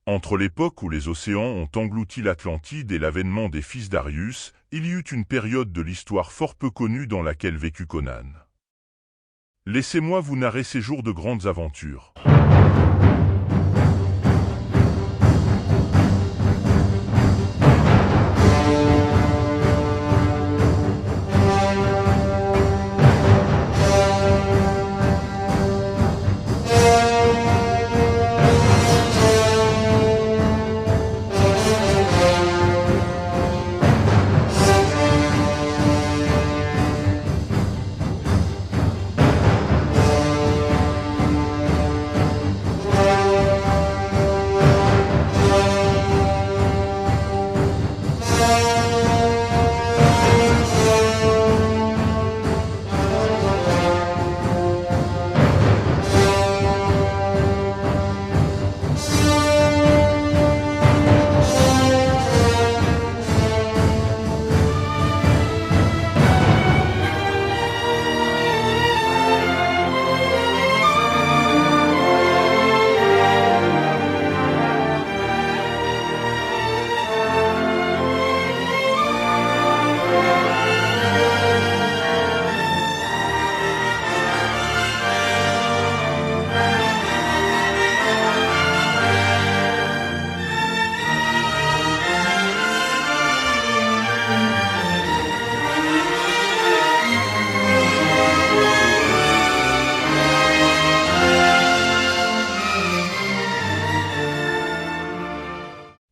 Entre l'époque où les océans ont englouti l'Atlantide et l'avènement des fils d'Arius, il y eut une période de l'histoire fort peu connue dans laquelle vécut Conan. Laissez-moi vous narrer ces jours de grandes aventures.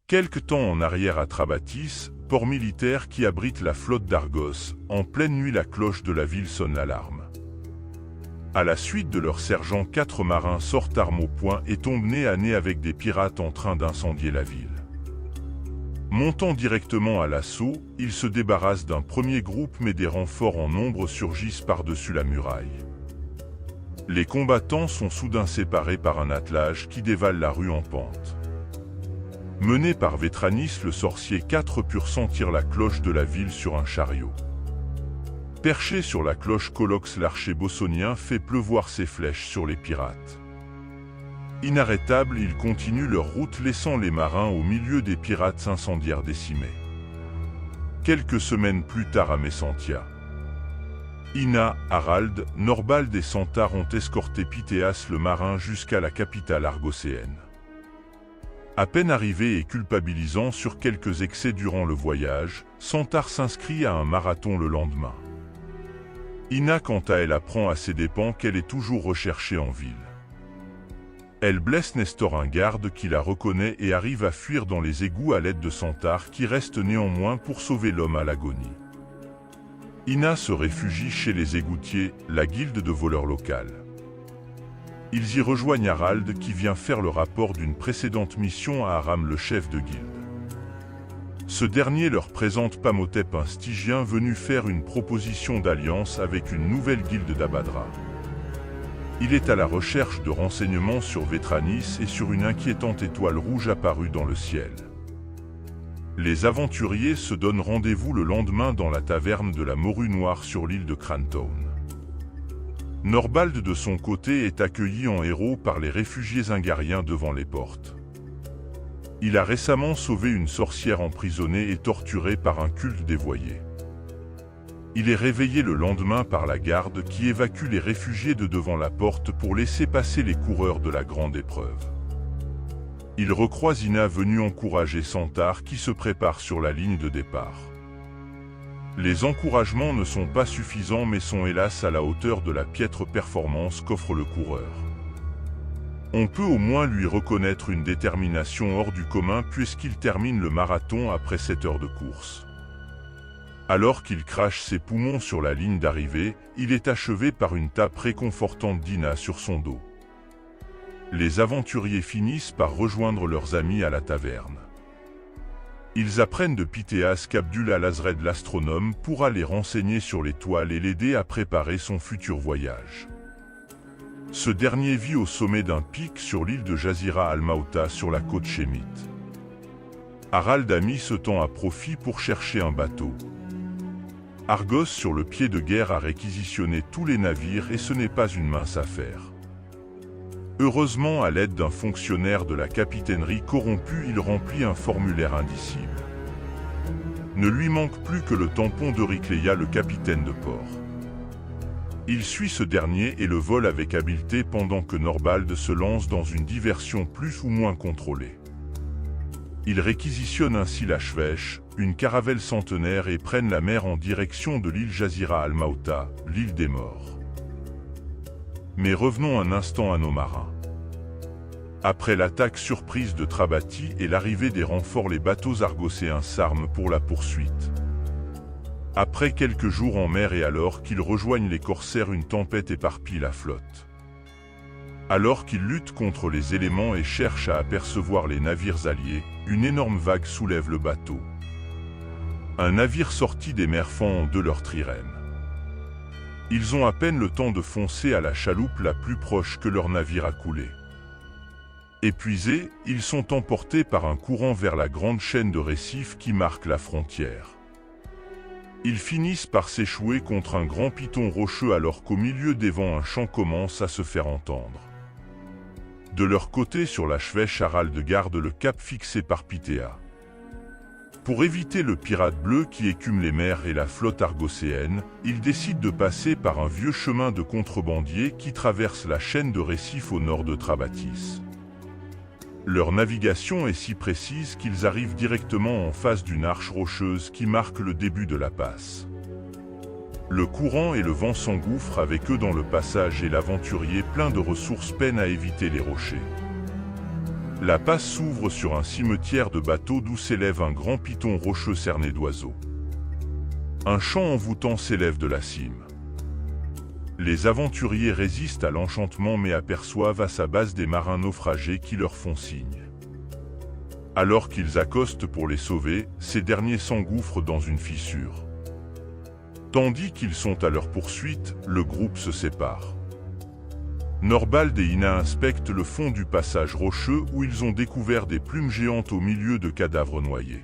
Quelque temps en arrière à Trabatis, port militaire qui abrite la flotte d'Argos, en pleine nuit la cloche de la ville sonne l'alarme. À la suite de leur sergent, 4 marins sortent armes au poing et tombent nez à nez avec des pirates en train d'incendier la ville. Montant directement à l'assaut, ils se débarrassent d'un premier groupe mais des renforts en nombre surgissent par-dessus la muraille. Les combattants sont soudain séparés par un attelage qui dévale la rue en pente. Mené par Vétranis le sorcier, 4 purent sentir la cloche de la ville sur un chariot. Perché sur la cloche, Colox l'archer bossonien fait pleuvoir ses flèches sur les pirates. Inarrêtables, ils continuent leur route laissant les marins au milieu des pirates incendiaires décimés. Quelques semaines plus tard à Messentia, Ina, Harald, Norbald et Santar ont escorté Pythéas le marin jusqu'à la capitale argocéenne. À peine arrivé et culpabilisant sur quelques excès durant le voyage, Santar s'inscrit à un marathon le lendemain. Ina, quant à elle, apprend à ses dépens qu'elle est toujours recherchée en ville. Elle blesse Nestor, un garde qui la reconnaît et arrive à fuir dans les égouts à l'aide de Santar qui reste néanmoins pour sauver l'homme à l'agonie. Ina se réfugie chez les égoutiers, la guilde de voleurs locale. Ils y rejoignent Harald qui vient faire le rapport d'une précédente mission à Aram, le chef de guilde. Ce dernier leur présente Pamhotep, un Stygien venu faire une proposition d'alliance avec une nouvelle guilde d'Abadra. Il est à la recherche de renseignements sur Vétranis et sur une inquiétante étoile rouge apparue dans le ciel. Les aventuriers se donnent rendez-vous le lendemain dans la taverne de la Morue Noire sur l'île de Crantown. Norbald de son côté est accueilli en héros par les réfugiés ingariens devant les portes. Il a récemment sauvé une sorcière emprisonnée et torturée par un culte dévoyé. Il est réveillé le lendemain par la garde qui évacue les réfugiés de devant la porte pour laisser passer les coureurs de la grande épreuve. Il recroise Ina venue encourager Santar qui se prépare sur la ligne de départ. Les encouragements ne sont pas suffisants mais sont hélas à la hauteur de la piètre performance qu'offre le coureur. On peut au moins lui reconnaître une détermination hors du commun puisqu'il termine le marathon après 7 heures de course. Alors qu'il crache ses poumons sur la ligne d'arrivée, il est achevé par une tape réconfortante d'Ina sur son dos. Les aventuriers finissent par rejoindre leurs amis à la taverne. Ils apprennent de Pythéas qu'Abdul al-Azred l'astronome pourra les renseigner sur l'étoile et l'aider à préparer son futur voyage. Ce dernier vit au sommet d'un pic sur l'île de Jazira al-Mauta sur la côte chémite. Harald a mis ce temps à profit pour chercher un bateau. Argos sur le pied de guerre a réquisitionné tous les navires et ce n'est pas une mince affaire. Heureusement, à l'aide d'un fonctionnaire de la capitainerie corrompu, il remplit un formulaire indicible. Ne lui manque plus que le tampon de Ricléa, le capitaine de port. Il suit ce dernier et le vole avec habileté pendant que Norbald se lance dans une diversion plus ou moins contrôlée. Ils réquisitionnent ainsi la Schwech, une caravelle centenaire, et prennent la mer en direction de l'île Jazira al-Mauta, l'île des morts. Mais revenons un instant à nos marins. Après l'attaque surprise de Trabati et l'arrivée des renforts, les bateaux argocéens s'arment pour la poursuite. Après quelques jours en mer et alors qu'ils rejoignent les corsaires, une tempête éparpille la flotte. Alors qu'ils luttent contre les éléments et cherchent à apercevoir les navires alliés, une énorme vague soulève le bateau. Un navire sorti des mers fend en deux leur trirème. Ils ont à peine le temps de foncer à la chaloupe la plus proche que leur navire a coulé. Épuisés, ils sont emportés par un courant vers la grande chaîne de récifs qui marque la frontière. Ils finissent par s'échouer contre un grand piton rocheux alors qu'au milieu des vents un chant commence à se faire entendre. De leur côté, sur la Schwech, Harald garde le cap fixé par Pythia. Pour éviter le pirate bleu qui écume les mers et la flotte argocéenne, ils décident de passer par un vieux chemin de contrebandier qui traverse la chaîne de récifs au nord de Trabatis. Leur navigation est si précise qu'ils arrivent directement en face d'une arche rocheuse qui marque le début de la passe. Le courant et le vent s'engouffrent avec eux dans le passage et l'aventurier plein de ressources peine à éviter les rochers. La passe s'ouvre sur un cimetière de bateaux d'où s'élève un grand piton rocheux cerné d'oiseaux. Un chant envoûtant s'élève de la cime. Les aventuriers résistent à l'enchantement mais aperçoivent à sa base des marins naufragés qui leur font signe. Alors qu'ils accostent pour les sauver, ces derniers s'engouffrent dans une fissure. Tandis qu'ils sont à leur poursuite, le groupe se sépare. Norbald et Ina inspectent le fond du passage rocheux où ils ont découvert des plumes géantes au milieu de cadavres noyés.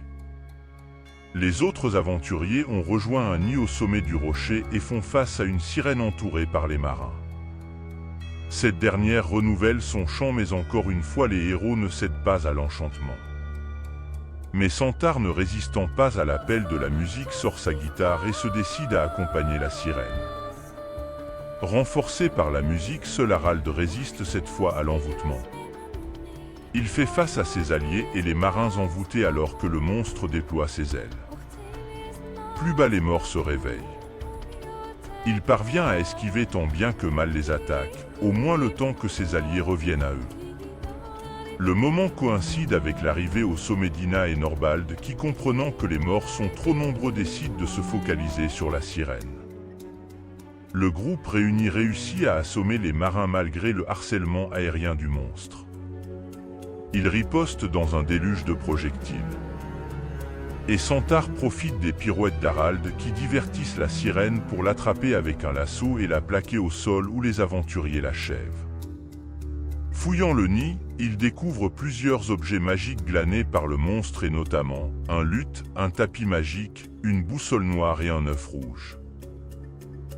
Les autres aventuriers ont rejoint un nid au sommet du rocher et font face à une sirène entourée par les marins. Cette dernière renouvelle son chant mais encore une fois les héros ne cèdent pas à l'enchantement. Mais Santar, ne résistant pas à l'appel de la musique, sort sa guitare et se décide à accompagner la sirène. Renforcé par la musique, seul Harald résiste cette fois à l'envoûtement. Il fait face à ses alliés et les marins envoûtés alors que le monstre déploie ses ailes. Plus bas, les morts se réveillent. Il parvient à esquiver tant bien que mal les attaques, au moins le temps que ses alliés reviennent à eux. Le moment coïncide avec l'arrivée au sommet d'Ina et Norbald qui, comprenant que les morts sont trop nombreux, décident de se focaliser sur la sirène. Le groupe réuni réussit à assommer les marins malgré le harcèlement aérien du monstre. Il riposte dans un déluge de projectiles. Et Santar profite des pirouettes d'Harald qui divertissent la sirène pour l'attraper avec un lasso et la plaquer au sol où les aventuriers l'achèvent. Fouillant le nid, il découvre plusieurs objets magiques glanés par le monstre et notamment un luth, un tapis magique, une boussole noire et un œuf rouge.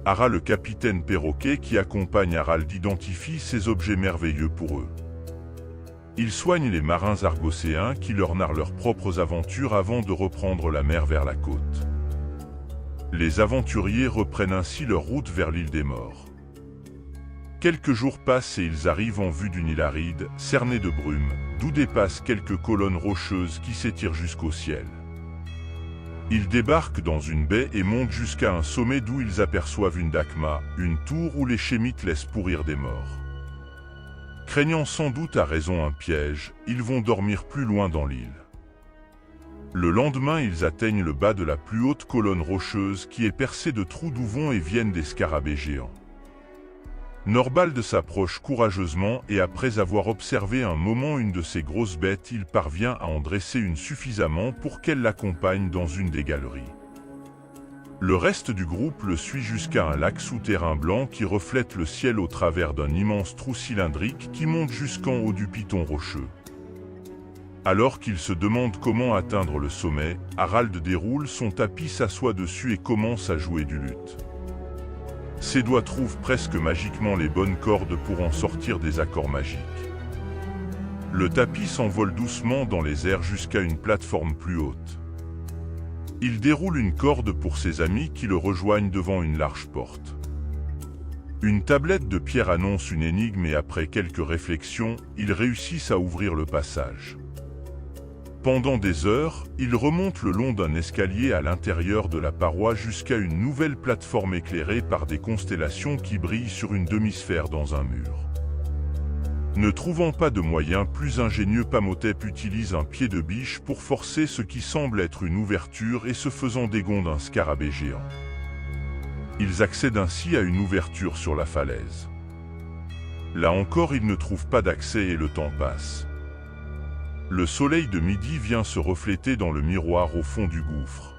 Hara, le capitaine perroquet qui accompagne Harald, identifie ces objets merveilleux pour eux. Ils soignent les marins argocéens qui leur narrent leurs propres aventures avant de reprendre la mer vers la côte. Les aventuriers reprennent ainsi leur route vers l'île des morts. Quelques jours passent et ils arrivent en vue d'une île aride, cernée de brume, d'où dépassent quelques colonnes rocheuses qui s'étirent jusqu'au ciel. Ils débarquent dans une baie et montent jusqu'à un sommet d'où ils aperçoivent une dakma, une tour où les Shémites laissent pourrir des morts. Craignant sans doute à raison un piège, ils vont dormir plus loin dans l'île. Le lendemain, ils atteignent le bas de la plus haute colonne rocheuse qui est percée de trous d'où vont et viennent des scarabées géants. Norbald s'approche courageusement et après avoir observé un moment une de ces grosses bêtes, il parvient à en dresser une suffisamment pour qu'elle l'accompagne dans une des galeries. Le reste du groupe le suit jusqu'à un lac souterrain blanc qui reflète le ciel au travers d'un immense trou cylindrique qui monte jusqu'en haut du piton rocheux. Alors qu'il se demande comment atteindre le sommet, Harald déroule son tapis, s'assoit dessus et commence à jouer du luth. Ses doigts trouvent presque magiquement les bonnes cordes pour en sortir des accords magiques. Le tapis s'envole doucement dans les airs jusqu'à une plateforme plus haute. Il déroule une corde pour ses amis qui le rejoignent devant une large porte. Une tablette de pierre annonce une énigme et après quelques réflexions, ils réussissent à ouvrir le passage. Pendant des heures, ils remontent le long d'un escalier à l'intérieur de la paroi jusqu'à une nouvelle plateforme éclairée par des constellations qui brillent sur une demi-sphère dans un mur. Ne trouvant pas de moyen plus ingénieux, Pamhotep utilise un pied de biche pour forcer ce qui semble être une ouverture et se faisant des gonds d'un scarabée géant. Ils accèdent ainsi à une ouverture sur la falaise. Là encore, ils ne trouvent pas d'accès et le temps passe. Le soleil de midi vient se refléter dans le miroir au fond du gouffre.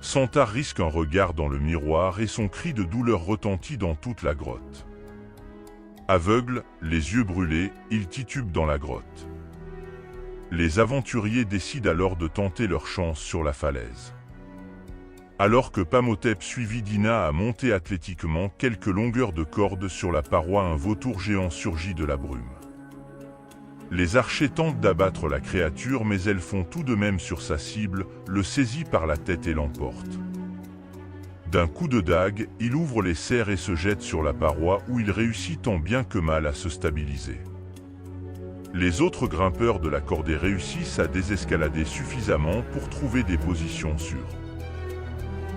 Santar risque un regard dans le miroir et son cri de douleur retentit dans toute la grotte. Aveugle, les yeux brûlés, il titube dans la grotte. Les aventuriers décident alors de tenter leur chance sur la falaise. Alors que Pamhotep suivi d'Ina a monté athlétiquement quelques longueurs de corde sur la paroi, un vautour géant surgit de la brume. Les archers tentent d'abattre la créature, mais elles font tout de même sur sa cible, le saisit par la tête et l'emporte. D'un coup de dague, il ouvre les serres et se jette sur la paroi où il réussit tant bien que mal à se stabiliser. Les autres grimpeurs de la cordée réussissent à désescalader suffisamment pour trouver des positions sûres.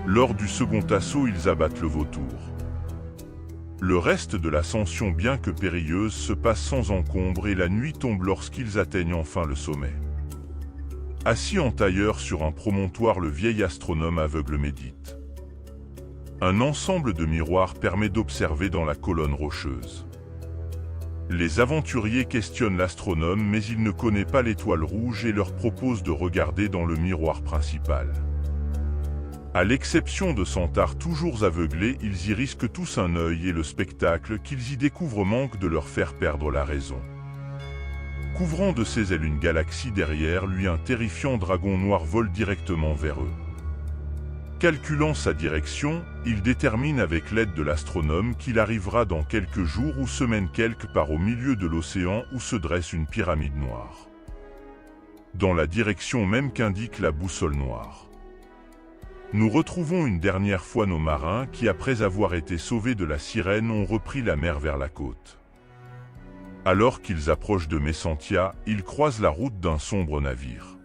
Lors du second assaut, ils abattent le vautour. Le reste de l'ascension, bien que périlleuse, se passe sans encombre et la nuit tombe lorsqu'ils atteignent enfin le sommet. Assis en tailleur sur un promontoire, le vieil astronome aveugle médite. Un ensemble de miroirs permet d'observer dans la colonne rocheuse. Les aventuriers questionnent l'astronome, mais il ne connaît pas l'étoile rouge et leur propose de regarder dans le miroir principal. À l'exception de Santar toujours aveuglé, ils y risquent tous un œil et le spectacle qu'ils y découvrent manque de leur faire perdre la raison. Couvrant de ses ailes une galaxie derrière lui, un terrifiant dragon noir vole directement vers eux. Calculant sa direction, il détermine avec l'aide de l'astronome qu'il arrivera dans quelques jours ou semaines quelque part au milieu de l'océan où se dresse une pyramide noire. Dans la direction même qu'indique la boussole noire. Nous retrouvons une dernière fois nos marins qui, après avoir été sauvés de la sirène, ont repris la mer vers la côte. Alors qu'ils approchent de Messentia, ils croisent la route d'un sombre navire.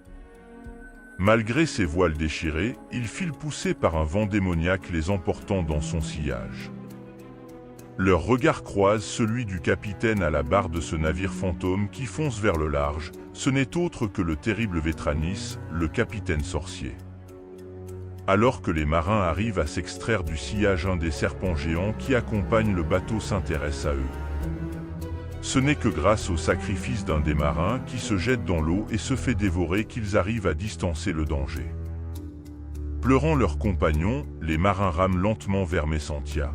Malgré ses voiles déchirées, il file poussé par un vent démoniaque les emportant dans son sillage. Leur regard croise celui du capitaine à la barre de ce navire fantôme qui fonce vers le large. Ce n'est autre que le terrible Vétranis, le capitaine sorcier. Alors que les marins arrivent à s'extraire du sillage, un des serpents géants qui accompagnent le bateau s'intéresse à eux. Ce n'est que grâce au sacrifice d'un des marins qui se jette dans l'eau et se fait dévorer qu'ils arrivent à distancer le danger. Pleurant leurs compagnons, les marins rament lentement vers Messentia.